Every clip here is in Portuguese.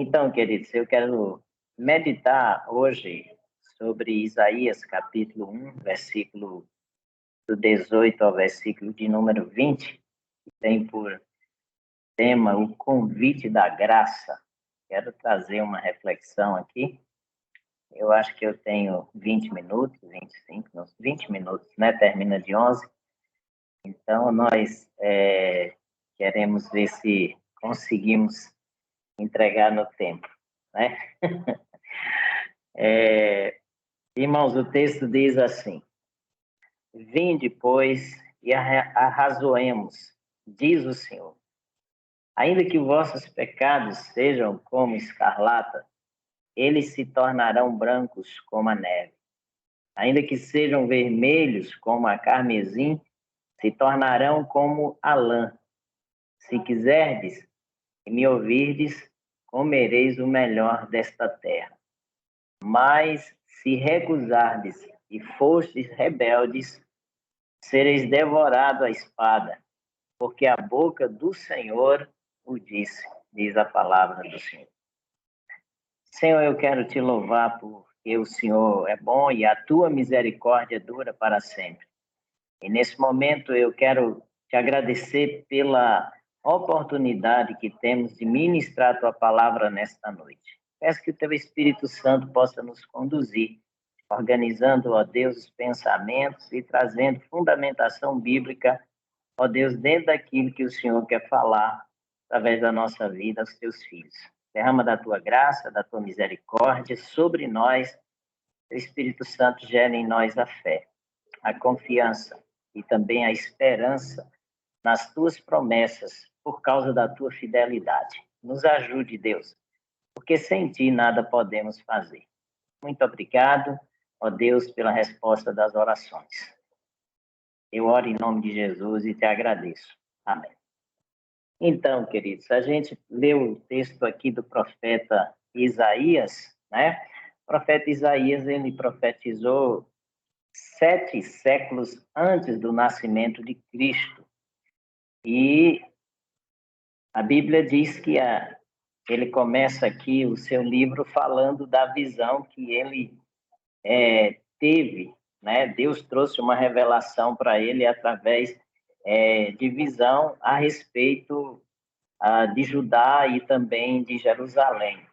Então, queridos, eu quero meditar hoje sobre Isaías, capítulo 1, versículo do 18 ao versículo de número 20, que tem por tema o convite da graça. Quero trazer uma reflexão aqui. Eu acho que eu tenho 20 minutos, 25, não, 20 minutos, né? Termina de 11. Então, nós queremos ver se conseguimos entregar no tempo, né? Irmãos, o texto diz assim: Vinde, pois, e arrazoemos, diz o Senhor. Ainda que vossos pecados sejam como escarlata, eles se tornarão brancos como a neve. Ainda que sejam vermelhos como a carmesim, se tornarão como a lã. Se quiserdes e me ouvirdes, comereis o melhor desta terra. Mas se recusardes e fostes rebeldes, sereis devorado à espada, porque a boca do Senhor o disse, diz a palavra do Senhor. Senhor, eu quero te louvar porque o Senhor é bom e a tua misericórdia dura para sempre. E nesse momento eu quero te agradecer pela oportunidade que temos de ministrar a tua palavra nesta noite. Peço que o teu Espírito Santo possa nos conduzir, organizando, ó Deus, os pensamentos e trazendo fundamentação bíblica, ó Deus, dentro daquilo que o Senhor quer falar através da nossa vida aos teus filhos. Derrama da tua graça, da tua misericórdia sobre nós. O Espírito Santo gera em nós a fé, a confiança e também a esperança nas tuas promessas por causa da tua fidelidade. Nos ajude, Deus, porque sem ti nada podemos fazer. Muito obrigado, ó Deus, pela resposta das orações. Eu oro em nome de Jesus e te agradeço. Amém. Então, queridos, a gente leu o texto aqui do profeta Isaías, né? O profeta Isaías, ele profetizou 7 séculos antes do nascimento de Cristo. E a Bíblia diz que ele começa aqui o seu livro falando da visão que ele teve, né? Deus trouxe uma revelação para ele através de visão a respeito de Judá e também de Jerusalém.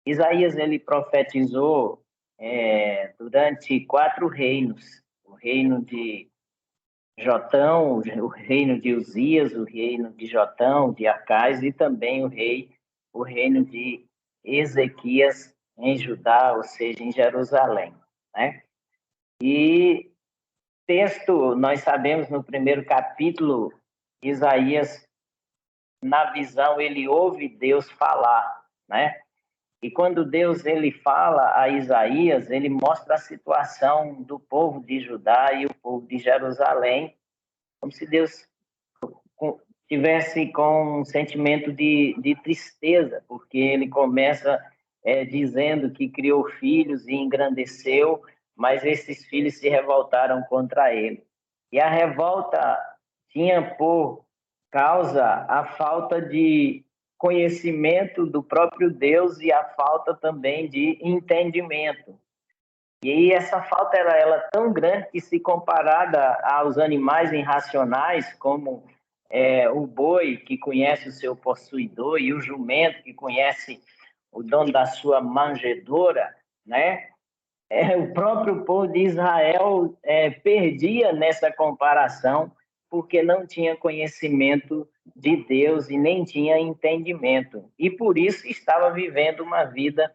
Isaías, ele profetizou durante 4 reinos, o reino de Jotão, o reino de Uzias, o reino de Jotão, de Acais e também o reino de Ezequias em Judá, ou seja, em Jerusalém, né? E texto, nós sabemos no primeiro capítulo, Isaías, na visão, ele ouve Deus falar, né? E quando Deus ele fala a Isaías, ele mostra a situação do povo de Judá e o povo de Jerusalém, como se Deus tivesse com um sentimento de tristeza, porque ele começa dizendo que criou filhos e engrandeceu, mas esses filhos se revoltaram contra ele. E a revolta tinha por causa a falta de conhecimento do próprio Deus e a falta também de entendimento. E essa falta era ela tão grande que, se comparada aos animais irracionais, como o boi que conhece o seu possuidor e o jumento que conhece o dono da sua manjedoura, né? O próprio povo de Israel perdia nessa comparação porque não tinha conhecimento de Deus e nem tinha entendimento. E por isso estava vivendo uma vida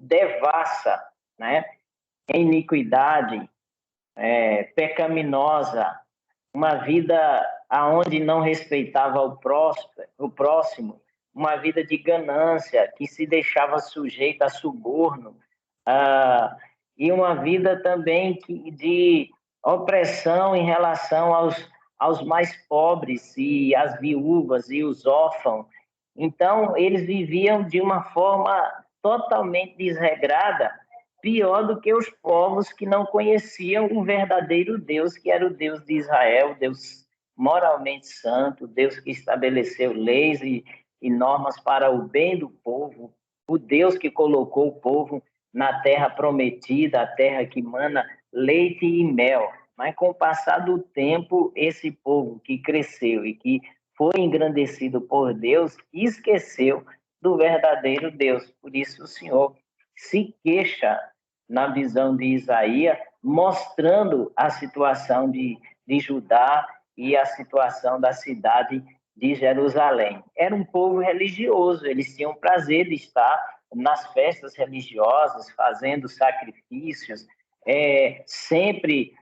devassa, né? Em iniquidade, pecaminosa, uma vida aonde não respeitava o próximo, uma vida de ganância, que se deixava sujeita a suborno, e uma vida também de opressão em relação aos mais pobres e as viúvas e os órfãos. Então, eles viviam de uma forma totalmente desregrada, pior do que os povos que não conheciam o verdadeiro Deus, que era o Deus de Israel, Deus moralmente santo, Deus que estabeleceu leis e e normas para o bem do povo, o Deus que colocou o povo na terra prometida, a terra que mana leite e mel. Mas com o passar do tempo, esse povo que cresceu e que foi engrandecido por Deus, esqueceu do verdadeiro Deus. Por isso o Senhor se queixa na visão de Isaías, mostrando a situação de Judá e a situação da cidade de Jerusalém. Era um povo religioso, eles tinham prazer de estar nas festas religiosas, fazendo sacrifícios, sempre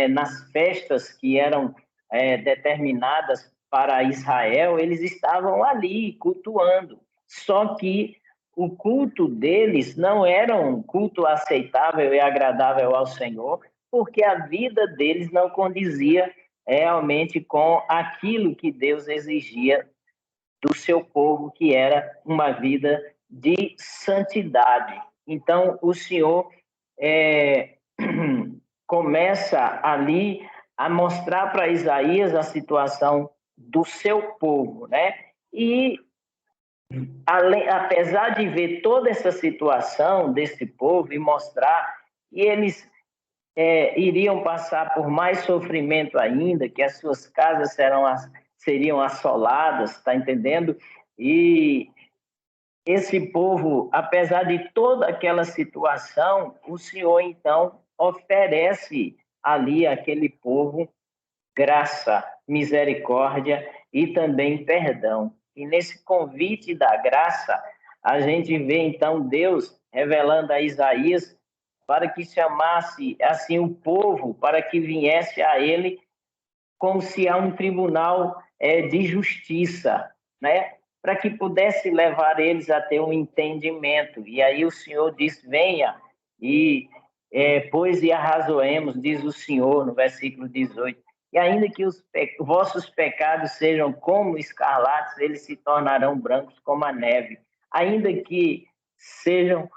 nas festas que eram determinadas para Israel, eles estavam ali cultuando. Só que o culto deles não era um culto aceitável e agradável ao Senhor, porque a vida deles não condizia realmente com aquilo que Deus exigia do seu povo, que era uma vida de santidade. Então, o Senhor começa ali a mostrar para Isaías a situação do seu povo, né? E apesar de ver toda essa situação desse povo e mostrar que eles iriam passar por mais sofrimento ainda, que as suas casas seriam assoladas, está entendendo? E esse povo, apesar de toda aquela situação, o Senhor, então, oferece ali àquele povo graça, misericórdia e também perdão. E nesse convite da graça, a gente vê, então, Deus revelando a Isaías para que chamasse, assim, o povo, para que viesse a ele como se há um tribunal de justiça, né? Para que pudesse levar eles a ter um entendimento. E aí o Senhor diz, venha, e pois e arrazoemos, diz o Senhor, no versículo 18, e ainda que os vossos pecados sejam como escarlates, eles se tornarão brancos como a neve. Ainda que sejam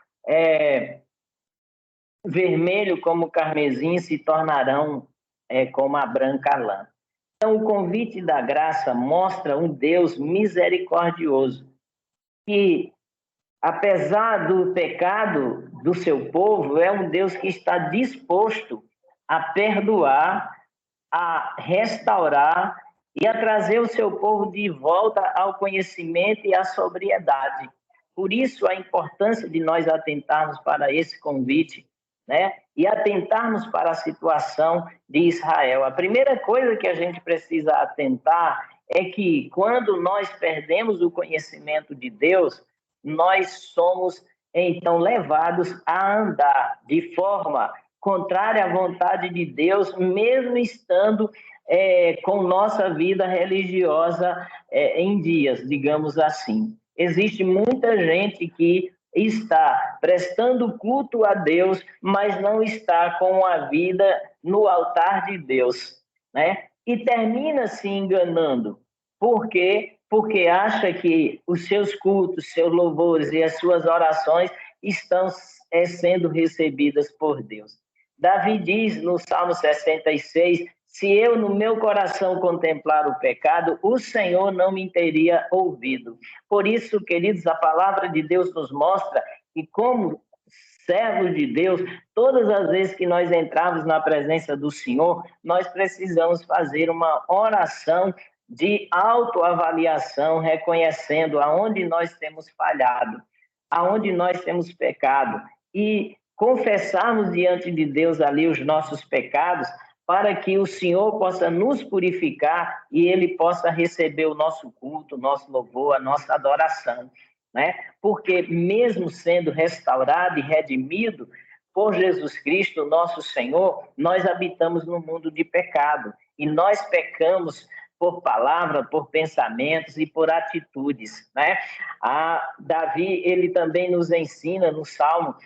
vermelho como o carmesim, se tornarão como a branca lã. Então, o convite da graça mostra um Deus misericordioso, que, apesar do pecado do seu povo, é um Deus que está disposto a perdoar, a restaurar e a trazer o seu povo de volta ao conhecimento e à sobriedade. Por isso, a importância de nós atentarmos para esse convite, né? E atentarmos para a situação de Israel. A primeira coisa que a gente precisa atentar é que, quando nós perdemos o conhecimento de Deus, nós somos, então, levados a andar de forma contrária à vontade de Deus, mesmo estando com nossa vida religiosa em dias, digamos assim. Existe muita gente que está prestando culto a Deus, mas não está com a vida no altar de Deus, né? E termina se enganando. Por quê? Porque acha que os seus cultos, seus louvores e as suas orações estão sendo recebidas por Deus. Davi diz no Salmo 66, se eu no meu coração contemplar o pecado, o Senhor não me teria ouvido. Por isso, queridos, a palavra de Deus nos mostra que, como servos de Deus, todas as vezes que nós entramos na presença do Senhor, nós precisamos fazer uma oração de autoavaliação, reconhecendo aonde nós temos falhado, aonde nós temos pecado, e confessarmos diante de Deus ali os nossos pecados, para que o Senhor possa nos purificar e Ele possa receber o nosso culto, o nosso louvor, a nossa adoração, né? Porque mesmo sendo restaurado e redimido por Jesus Cristo, nosso Senhor, nós habitamos no mundo de pecado e nós pecamos por palavra, por pensamentos e por atitudes, né? Davi, ele também nos ensina no Salmo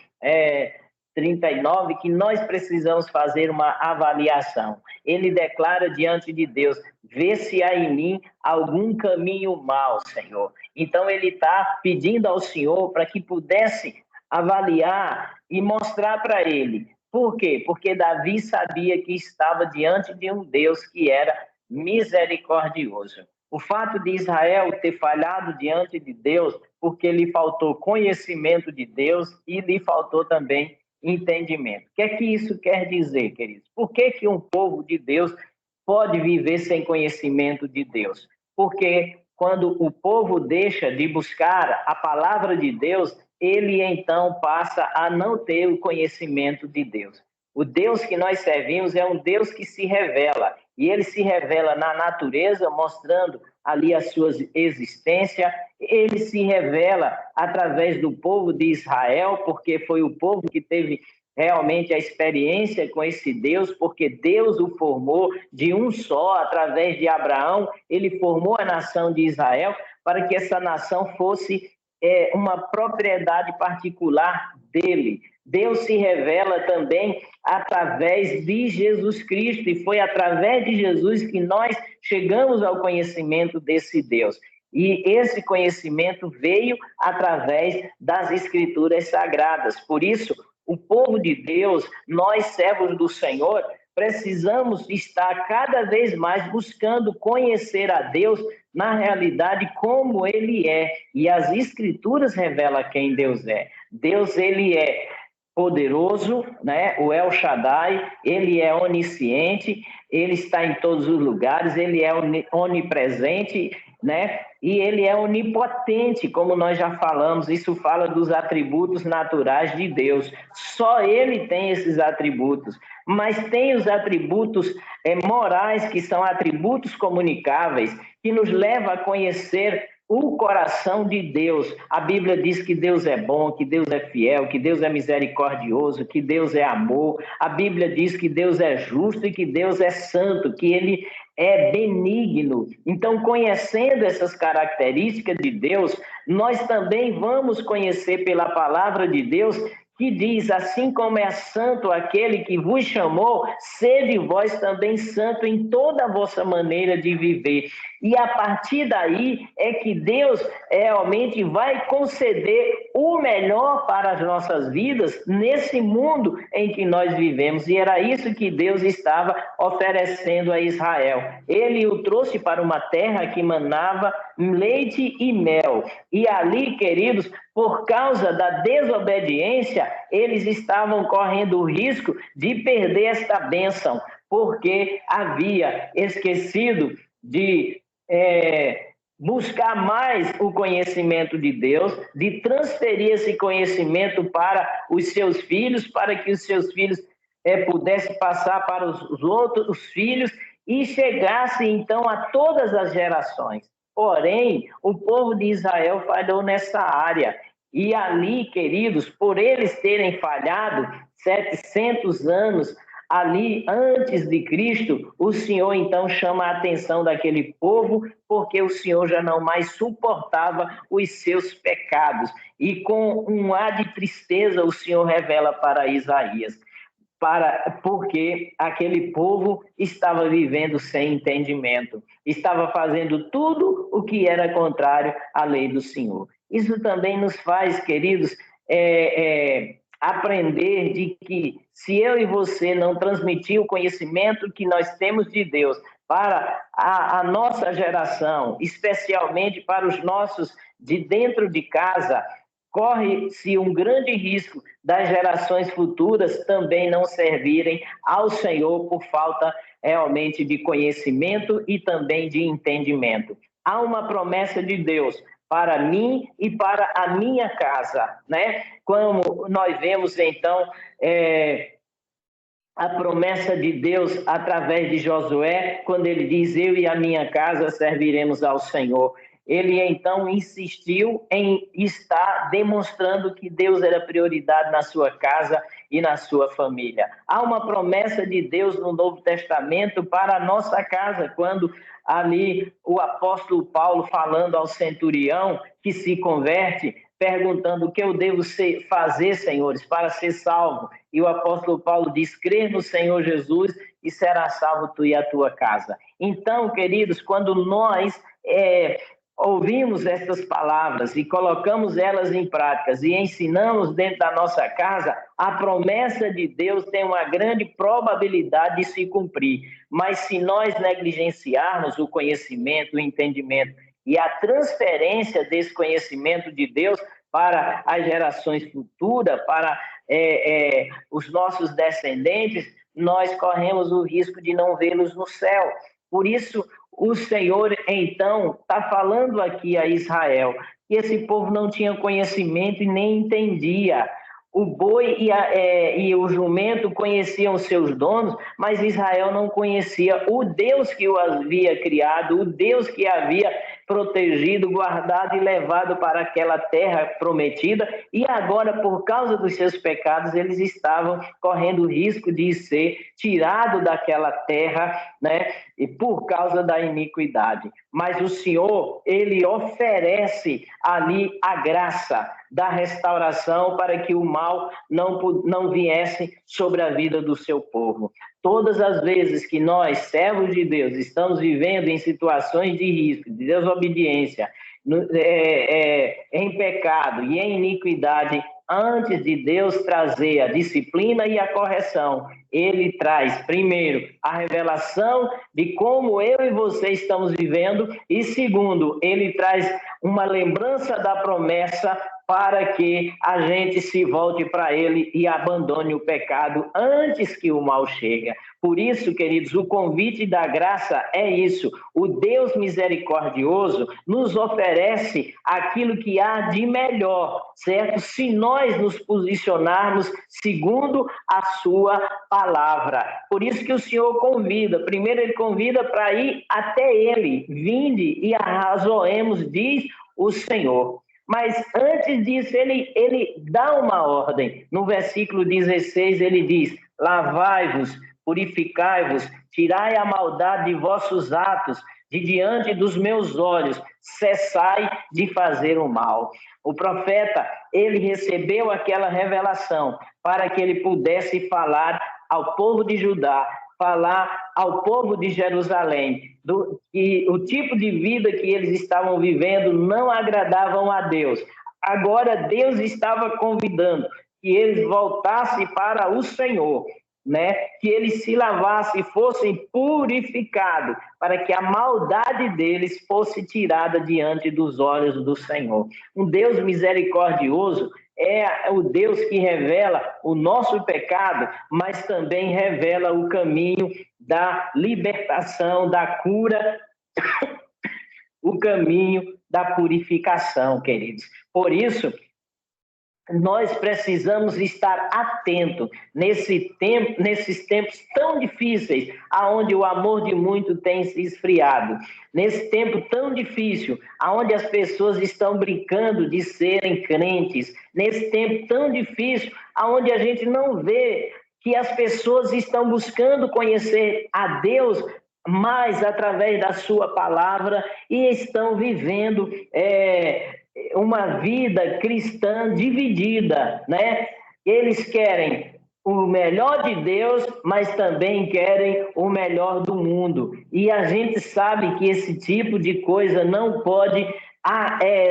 39, que nós precisamos fazer uma avaliação. Ele declara diante de Deus, vê se há em mim algum caminho mau, Senhor. Então, ele está pedindo ao Senhor para que pudesse avaliar e mostrar para ele. Por quê? Porque Davi sabia que estava diante de um Deus que era misericordioso. O fato de Israel ter falhado diante de Deus, porque lhe faltou conhecimento de Deus e lhe faltou também entendimento. O que é que isso quer dizer, queridos? Por que que um povo de Deus pode viver sem conhecimento de Deus? Porque quando o povo deixa de buscar a palavra de Deus, ele então passa a não ter o conhecimento de Deus. O Deus que nós servimos é um Deus que se revela, e ele se revela na natureza, mostrando ali a sua existência. Ele se revela através do povo de Israel, porque foi o povo que teve realmente a experiência com esse Deus, porque Deus o formou de um só, através de Abraão, ele formou a nação de Israel para que essa nação fosse uma propriedade particular dele. Deus se revela também através de Jesus Cristo, e foi através de Jesus que nós chegamos ao conhecimento desse Deus. E esse conhecimento veio através das Escrituras Sagradas. Por isso, o povo de Deus, nós servos do Senhor, precisamos estar cada vez mais buscando conhecer a Deus na realidade como Ele é. E as Escrituras revelam quem Deus é. Deus, Ele é poderoso, né? O El Shaddai, Ele é onisciente, Ele está em todos os lugares, Ele é onipresente, né? E Ele é onipotente, como nós já falamos. Isso fala dos atributos naturais de Deus. Só Ele tem esses atributos. Mas tem os atributos morais, que são atributos comunicáveis, que nos levam a conhecer o coração de Deus. A Bíblia diz que Deus é bom, que Deus é fiel, que Deus é misericordioso, que Deus é amor. A Bíblia diz que Deus é justo e que Deus é santo, que Ele é benigno. Então, conhecendo essas características de Deus, nós também vamos conhecer pela palavra de Deus, que diz: assim como é santo aquele que vos chamou, sede vós também santo em toda a vossa maneira de viver. E a partir daí é que Deus realmente vai conceder o melhor para as nossas vidas nesse mundo em que nós vivemos. E era isso que Deus estava oferecendo a Israel. Ele o trouxe para uma terra que manava leite e mel. E ali, queridos, por causa da desobediência, eles estavam correndo o risco de perder esta bênção, porque havia esquecido de buscar mais o conhecimento de Deus, de transferir esse conhecimento para os seus filhos, para que os seus filhos pudessem passar para os outros filhos e chegasse então a todas as gerações. Porém, o povo de Israel falhou nessa área. E ali, queridos, por eles terem falhado 700 anos ali antes de Cristo, o Senhor então chama a atenção daquele povo, porque o Senhor já não mais suportava os seus pecados. E com um ar de tristeza, o Senhor revela para Isaías, porque aquele povo estava vivendo sem entendimento, estava fazendo tudo o que era contrário à lei do Senhor. Isso também nos faz, queridos, aprender de que se eu e você não transmitir o conhecimento que nós temos de Deus para a nossa geração, especialmente para os nossos de dentro de casa, corre-se um grande risco das gerações futuras também não servirem ao Senhor por falta realmente de conhecimento e também de entendimento. Há uma promessa de Deus para mim e para a minha casa, né? Como nós vemos, então, a promessa de Deus através de Josué, quando ele diz: eu e a minha casa serviremos ao Senhor. Ele, então, insistiu em estar demonstrando que Deus era prioridade na sua casa e na sua família. Há uma promessa de Deus no Novo Testamento para a nossa casa, quando ali o apóstolo Paulo, falando ao centurião que se converte, perguntando: o que eu devo fazer, senhores, para ser salvo? E o apóstolo Paulo diz: crer no Senhor Jesus e será salvo tu e a tua casa. Então, queridos, quando nós ouvimos estas palavras e colocamos elas em práticas e ensinamos dentro da nossa casa, a promessa de Deus tem uma grande probabilidade de se cumprir. Mas se nós negligenciarmos o conhecimento, o entendimento e a transferência desse conhecimento de Deus para as gerações futuras, para os nossos descendentes, nós corremos o risco de não vê-los no céu. Por isso, o Senhor, então, está falando aqui a Israel que esse povo não tinha conhecimento e nem entendia. O boi e o jumento conheciam seus donos, mas Israel não conhecia o Deus que o havia criado, o Deus que havia protegido, guardado e levado para aquela terra prometida. E agora, por causa dos seus pecados, eles estavam correndo o risco de ser tirados daquela terra, né? E por causa da iniquidade. Mas o Senhor, ele oferece ali a graça da restauração para que o mal não viesse sobre a vida do seu povo. Todas as vezes que nós, servos de Deus, estamos vivendo em situações de risco, de desobediência, em pecado e em iniquidade, antes de Deus trazer a disciplina e a correção, ele traz, primeiro, a revelação de como eu e você estamos vivendo, e segundo, ele traz uma lembrança da promessa para que a gente se volte para ele e abandone o pecado antes que o mal chegue. Por isso, queridos, o convite da graça é isso. O Deus misericordioso nos oferece aquilo que há de melhor, certo? Se nós nos posicionarmos segundo a sua palavra. Por isso que o Senhor convida. Primeiro ele convida para ir até ele. Vinde e arrazoemos, diz o Senhor. Mas antes disso, ele dá uma ordem. No versículo 16, ele diz: lavai-vos, purificai-vos, tirai a maldade de vossos atos, de diante dos meus olhos, cessai de fazer o mal. O profeta, ele recebeu aquela revelação para que ele pudesse falar ao povo de Judá, falar ao povo de Jerusalém, que o tipo de vida que eles estavam vivendo não agradavam a Deus. Agora Deus estava convidando que eles voltassem para o Senhor, né? Que eles se lavassem e fossem purificados, para que a maldade deles fosse tirada diante dos olhos do Senhor. Um Deus misericordioso é o Deus que revela o nosso pecado, mas também revela o caminho da libertação, da cura, o caminho da purificação, queridos. Por isso, nós precisamos estar atentos nesses tempos tão difíceis, aonde o amor de muito tem se esfriado. Nesse tempo tão difícil, aonde as pessoas estão brincando de serem crentes. Nesse tempo tão difícil, aonde a gente não vê que as pessoas estão buscando conhecer a Deus mais através da sua palavra e estão vivendo uma vida cristã dividida, né? Eles querem o melhor de Deus, mas também querem o melhor do mundo. E a gente sabe que esse tipo de coisa não pode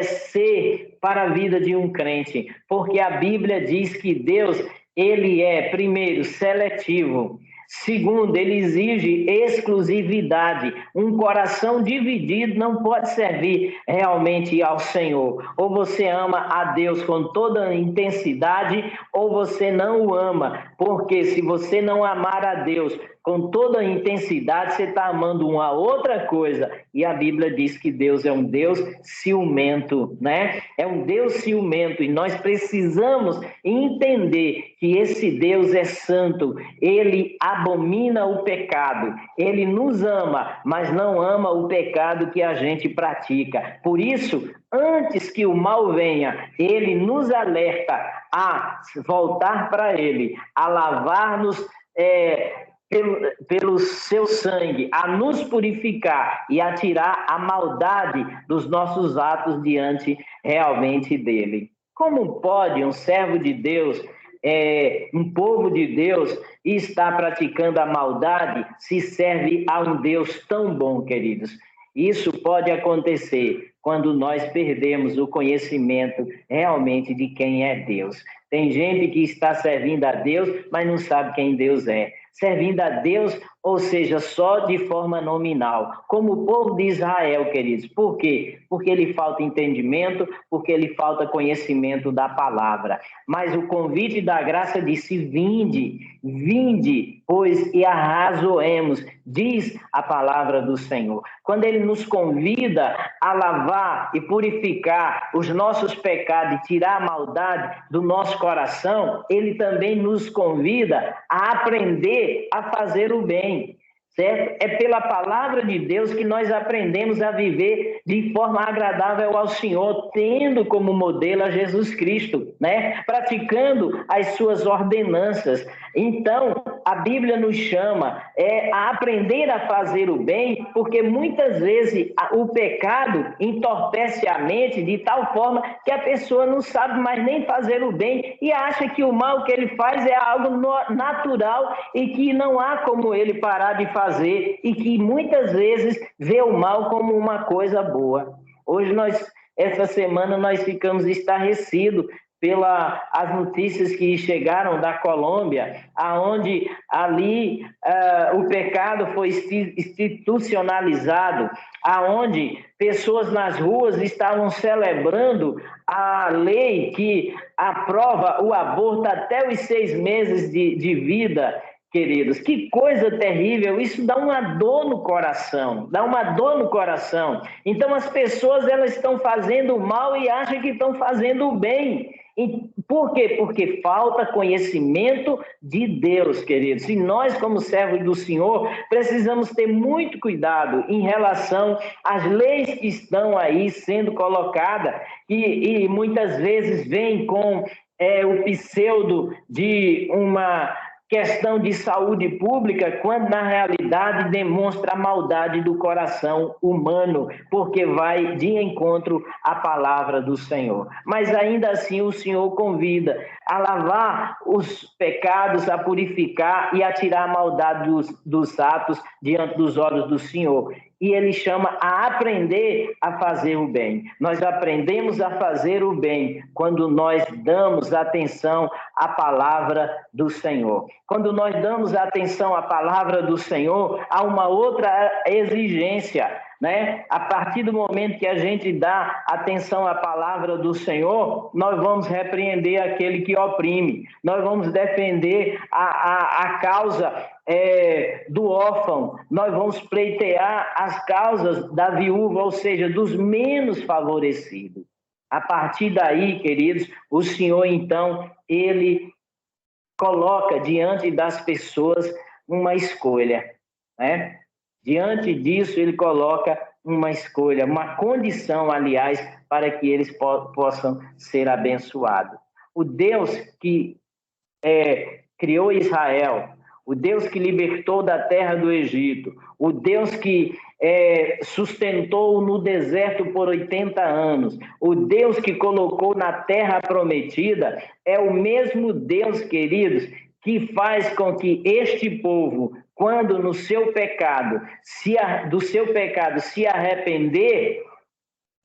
ser para a vida de um crente, porque a Bíblia diz que Deus, ele é, primeiro, seletivo. Segundo, ele exige exclusividade. Um coração dividido não pode servir realmente ao Senhor. Ou você ama a Deus com toda a intensidade, ou você não o ama. Porque se você não amar a Deus com toda a intensidade, você está amando uma outra coisa. E a Bíblia diz que Deus é um Deus ciumento, né? É um Deus ciumento. E nós precisamos entender que esse Deus é santo. Ele abomina o pecado. Ele nos ama, mas não ama o pecado que a gente pratica. Por isso, antes que o mal venha, ele nos alerta a voltar para ele, a lavar-nos pelo seu sangue, a nos purificar e a tirar a maldade dos nossos atos diante realmente dele. Como pode um servo de Deus, um povo de Deus, estar praticando a maldade se serve a um Deus tão bom, queridos? Isso pode acontecer quando nós perdemos o conhecimento realmente de quem é Deus. Tem gente que está servindo a Deus, mas não sabe quem Deus é. Servindo a Deus, ou seja, só de forma nominal, como o povo de Israel, queridos. Por quê? Porque lhe falta entendimento, porque lhe falta conhecimento da palavra. Mas o convite da graça disse: vinde, vinde, pois, e arrazoemos, diz a palavra do Senhor. Quando ele nos convida a lavar e purificar os nossos pecados e tirar a maldade do nosso coração, ele também nos convida a aprender a fazer o bem, certo? É pela palavra de Deus que nós aprendemos a viver de forma agradável ao Senhor, tendo como modelo a Jesus Cristo, né? Praticando as suas ordenanças. Então, a Bíblia nos chama a aprender a fazer o bem, porque muitas vezes o pecado entorpece a mente de tal forma que a pessoa não sabe mais nem fazer o bem e acha que o mal que ele faz é algo natural e que não há como ele parar de fazer, e que muitas vezes vê o mal como uma coisa boa. Hoje essa semana nós ficamos estarrecidos as notícias que chegaram da Colômbia, aonde ali o pecado foi institucionalizado, aonde pessoas nas ruas estavam celebrando a lei que aprova o aborto até os 6 meses de vida. Queridos, que coisa terrível, isso dá uma dor no coração, dá uma dor no coração. Então as pessoas, elas estão fazendo o mal e acham que estão fazendo o bem. E por quê? Porque falta conhecimento de Deus, queridos. E nós, como servos do Senhor, precisamos ter muito cuidado em relação às leis que estão aí sendo colocadas e muitas vezes vêm com o pseudo de uma questão de saúde pública, quando na realidade demonstra a maldade do coração humano, porque vai de encontro à palavra do Senhor. Mas ainda assim o Senhor convida a lavar os pecados, a purificar e a tirar a maldade dos atos diante dos olhos do Senhor. E ele chama a aprender a fazer o bem. Nós aprendemos a fazer o bem quando nós damos atenção à palavra do Senhor. Quando nós damos atenção à palavra do Senhor, há uma outra exigência, né? A partir do momento que a gente dá atenção à palavra do Senhor, nós vamos repreender aquele que oprime, nós vamos defender a causa do órfão, nós vamos pleitear as causas da viúva, ou seja, dos menos favorecidos. A partir daí, queridos, o Senhor, então, ele coloca diante das pessoas uma escolha, né? Diante disso, ele coloca uma escolha, uma condição, aliás, para que eles possam ser abençoados. O Deus que criou Israel, o Deus que libertou da terra do Egito, o Deus que sustentou no deserto por 80 anos, o Deus que colocou na terra prometida, é o mesmo Deus, queridos, que faz com que este povo, quando no seu pecado, do seu pecado se arrepender,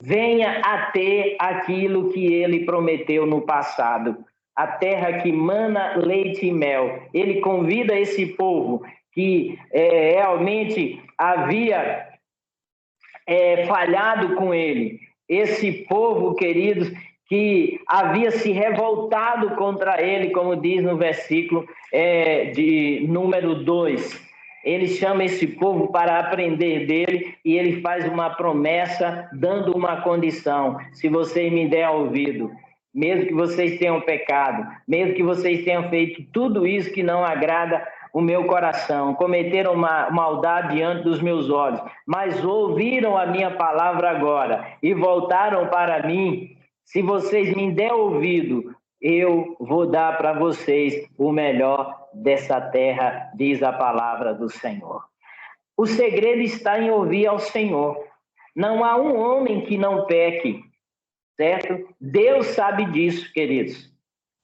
venha a ter aquilo que ele prometeu no passado. A terra que mana leite e mel. Ele convida esse povo que realmente havia falhado com ele. Esse povo, queridos, que havia se revoltado contra ele, como diz no versículo de número 2. Ele chama esse povo para aprender dele e ele faz uma promessa, dando uma condição: se vocês me der ouvido, mesmo que vocês tenham pecado, mesmo que vocês tenham feito tudo isso que não agrada o meu coração, cometeram uma maldade diante dos meus olhos, mas ouviram a minha palavra agora e voltaram para mim, se vocês me der ouvido, eu vou dar para vocês o melhor dessa terra, diz a palavra do Senhor. O segredo está em ouvir ao Senhor. Não há um homem que não peque, certo? Deus sabe disso, queridos.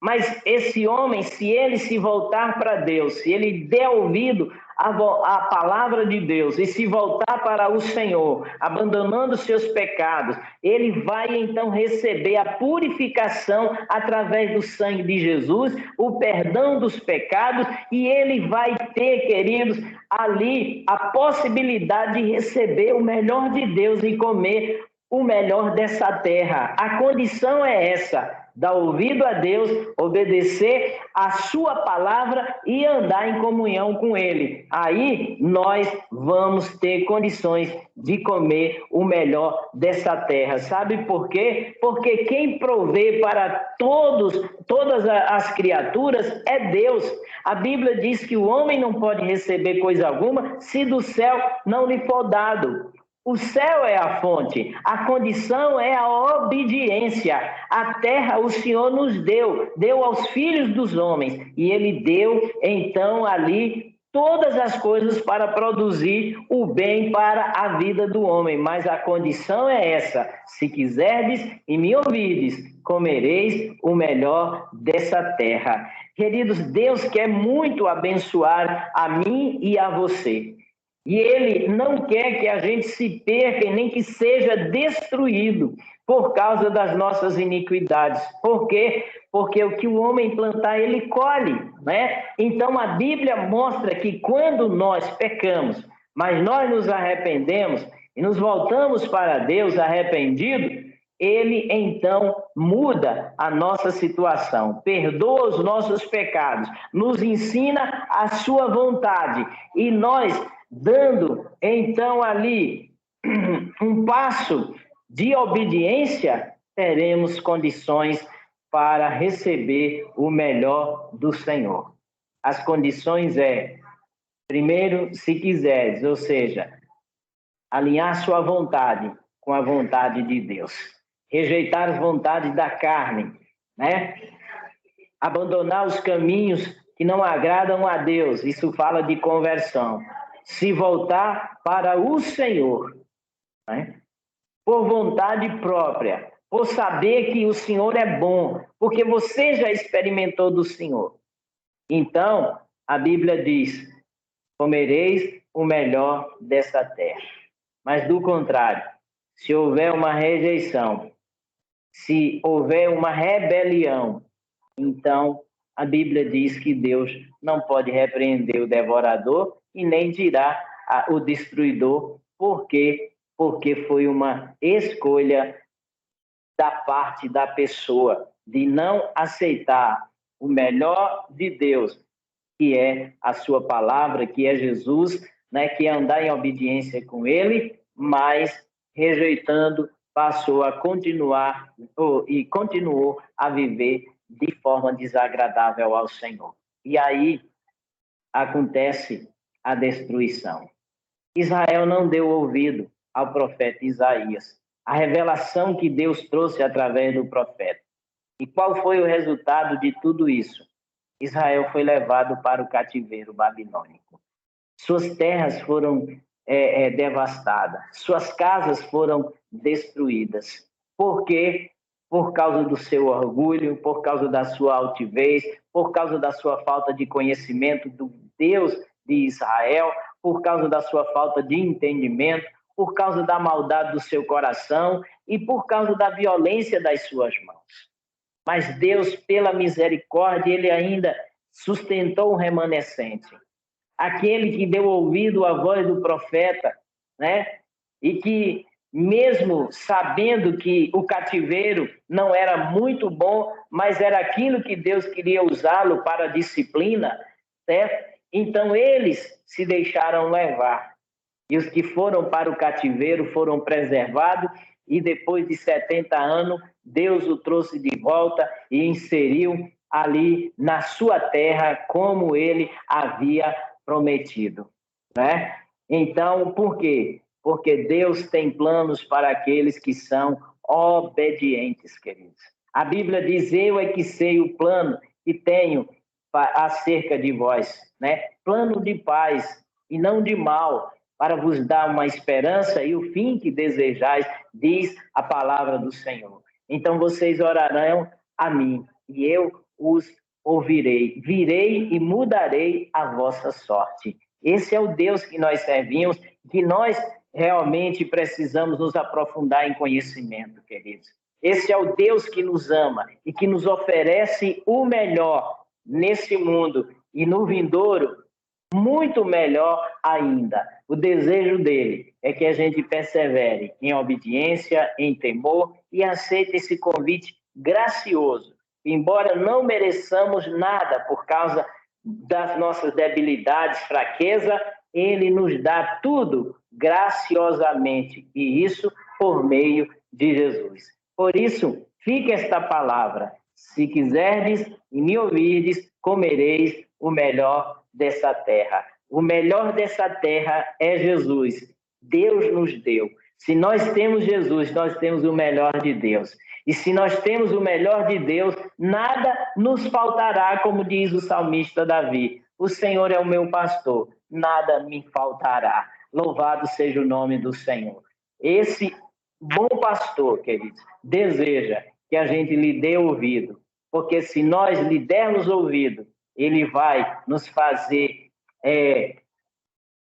Mas esse homem, se ele se voltar para Deus, se ele der ouvido a palavra de Deus e se voltar para o Senhor, abandonando seus pecados, ele vai então receber a purificação através do sangue de Jesus, o perdão dos pecados, e ele vai ter, queridos, ali a possibilidade de receber o melhor de Deus e comer o melhor dessa terra. A condição é essa: dar ouvido a Deus, obedecer a sua palavra e andar em comunhão com Ele. Aí nós vamos ter condições de comer o melhor dessa terra. Sabe por quê? Porque quem provê para todas as criaturas é Deus. A Bíblia diz que o homem não pode receber coisa alguma se do céu não lhe for dado. O céu é a fonte, a condição é a obediência. A terra o Senhor nos deu aos filhos dos homens, e Ele deu, então, ali todas as coisas para produzir o bem para a vida do homem. Mas a condição é essa: se quiserdes e me ouvirdes, comereis o melhor dessa terra. Queridos, Deus quer muito abençoar a mim e a você. E Ele não quer que a gente se perca e nem que seja destruído por causa das nossas iniquidades. Por quê? Porque o que o homem plantar, ele colhe, né? Então, a Bíblia mostra que quando nós pecamos, mas nós nos arrependemos e nos voltamos para Deus arrependido, Ele então muda a nossa situação, perdoa os nossos pecados, nos ensina a sua vontade, e nós, dando então ali um passo de obediência, teremos condições para receber o melhor do Senhor. As condições primeiro, se quiseres, ou seja, alinhar sua vontade com a vontade de Deus, rejeitar as vontades da carne, né? Abandonar os caminhos que não agradam a Deus, isso fala de conversão. Se voltar para o Senhor, né? Por vontade própria, por saber que o Senhor é bom, porque você já experimentou do Senhor. Então, a Bíblia diz: comereis o melhor dessa terra. Mas do contrário, se houver uma rejeição, se houver uma rebelião, então a Bíblia diz que Deus não pode repreender o devorador e nem tirar o destruidor. Por quê? Porque foi uma escolha da parte da pessoa de não aceitar o melhor de Deus, que é a sua palavra, que é Jesus, né, que é andar em obediência com Ele, mas rejeitando, passou a continuar e continuou a viver de forma desagradável ao Senhor. E aí acontece a destruição. Israel não deu ouvido ao profeta Isaías, a revelação que Deus trouxe através do profeta. E qual foi o resultado de tudo isso? Israel foi levado para o cativeiro babilônico. Suas terras foram devastadas, suas casas foram destruídas. Por quê? Por causa do seu orgulho, por causa da sua altivez, por causa da sua falta de conhecimento do Deus de Israel, por causa da sua falta de entendimento, por causa da maldade do seu coração e por causa da violência das suas mãos. Mas Deus, pela misericórdia, Ele ainda sustentou o remanescente. Aquele que deu ouvido à voz do profeta, né? E que, mesmo sabendo que o cativeiro não era muito bom, mas era aquilo que Deus queria usá-lo para a disciplina, certo? Então eles se deixaram levar. E os que foram para o cativeiro foram preservados, e depois de 70 anos, Deus o trouxe de volta e inseriu ali na sua terra, como ele havia prometido, né? Então, por quê? Porque Deus tem planos para aqueles que são obedientes, queridos. A Bíblia diz: eu é que sei o plano que tenho acerca de vós, né? Plano de paz e não de mal, para vos dar uma esperança e o fim que desejais, diz a palavra do Senhor. Então vocês orarão a mim, e eu os ouvirei. Virei e mudarei a vossa sorte. Esse é o Deus que nós servimos, que nós realmente precisamos nos aprofundar em conhecimento, queridos. Esse é o Deus que nos ama e que nos oferece o melhor nesse mundo e no vindouro, muito melhor ainda. O desejo dele é que a gente persevere em obediência, em temor e aceite esse convite gracioso. Embora não mereçamos nada por causa das nossas debilidades, fraqueza, ele nos dá tudo graciosamente, e isso por meio de Jesus. Por isso, fica esta palavra: se quiserdes e me ouvirdes, comereis o melhor dessa terra. O melhor dessa terra é Jesus. Deus nos deu. Se nós temos Jesus, nós temos o melhor de Deus. E se nós temos o melhor de Deus, nada nos faltará, como diz o salmista Davi. O Senhor é o meu pastor, nada me faltará. Louvado seja o nome do Senhor. Esse bom pastor, queridos, deseja que a gente lhe dê ouvido, porque se nós lhe dermos ouvido, ele vai nos fazer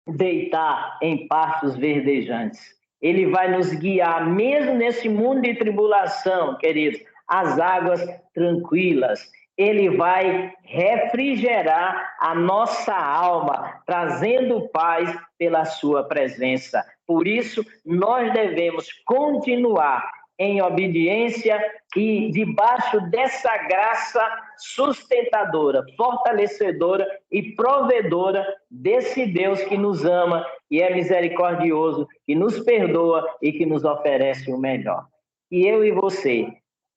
deitar em pastos verdejantes. Ele vai nos guiar, mesmo nesse mundo de tribulação, queridos, as águas tranquilas. Ele vai refrigerar a nossa alma, trazendo paz pela sua presença. Por isso, nós devemos continuar em obediência e debaixo dessa graça sustentadora, fortalecedora e provedora desse Deus que nos ama e é misericordioso, que nos perdoa e que nos oferece o melhor. E eu e você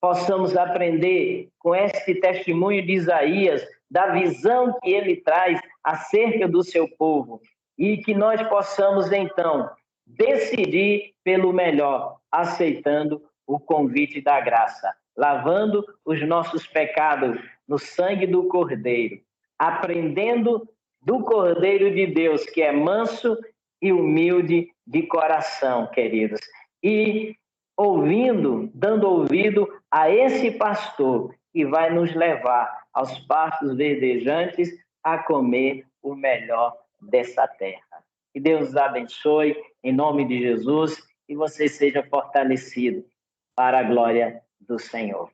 possamos aprender com este testemunho de Isaías, da visão que ele traz acerca do seu povo, e que nós possamos, então, decidir pelo melhor, aceitando o convite da graça, lavando os nossos pecados no sangue do Cordeiro, aprendendo do Cordeiro de Deus, que é manso e humilde de coração, queridos, e ouvindo, dando ouvido a esse pastor que vai nos levar aos pastos verdejantes a comer o melhor dessa terra. Que Deus os abençoe, em nome de Jesus, e você seja fortalecido para a glória do Senhor.